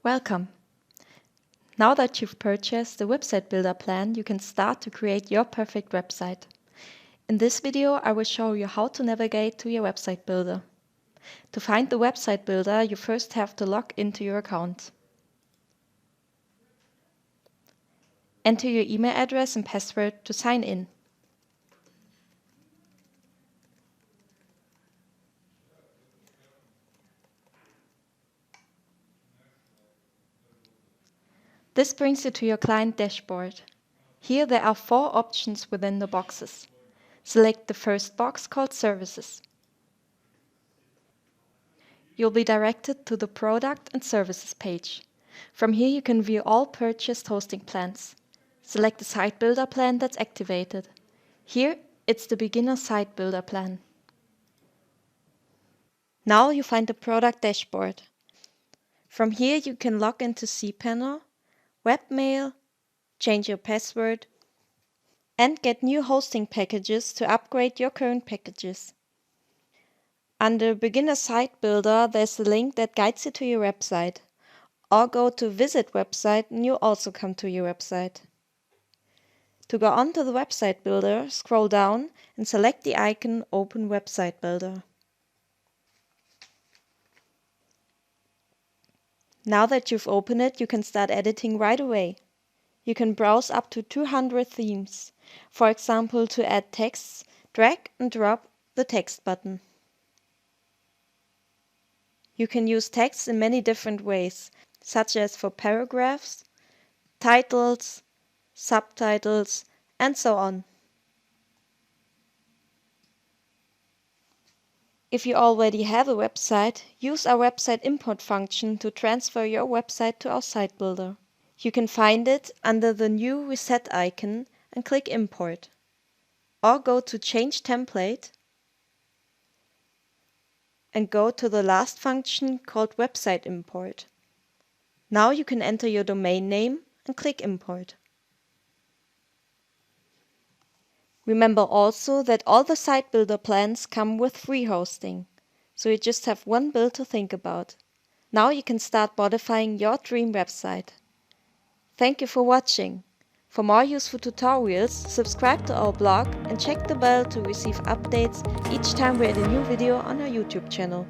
Welcome! Now that you've purchased the Website Builder plan, you can start to create your perfect website. In this video, I will show you how to navigate to your Website Builder. To find the Website Builder, you first have to log into your account. Enter your email address and password to sign in. This brings you to your client dashboard. Here there are 4 options within the boxes. Select the first box called Services. You'll be directed to the Product and Services page. From here you can view all purchased hosting plans. Select the Site Builder plan that's activated. Here it's the Beginner Site Builder plan. Now you find the product dashboard. From here you can log into cPanel, Webmail, change your password, and get new hosting packages to upgrade your current packages. Under Beginner Site Builder, there's a link that guides you to your website. Or go to Visit Website and you'll also come to your website. To go on to the Website Builder, scroll down and select the icon Open Website Builder. Now that you've opened it, you can start editing right away. You can browse up to 200 themes. For example, to add texts, drag and drop the text button. You can use text in many different ways, such as for paragraphs, titles, subtitles, and so on. If you already have a website, use our website import function to transfer your website to our site builder. You can find it under the new reset icon and click Import. Or go to Change Template and go to the last function called Website Import. Now you can enter your domain name and click Import. Remember also that all the Site Builder plans come with free hosting, so you just have one bill to think about. Now you can start modifying your dream website. Thank you for watching. For more useful tutorials, subscribe to our blog and check the bell to receive updates each time we add a new video on our YouTube channel.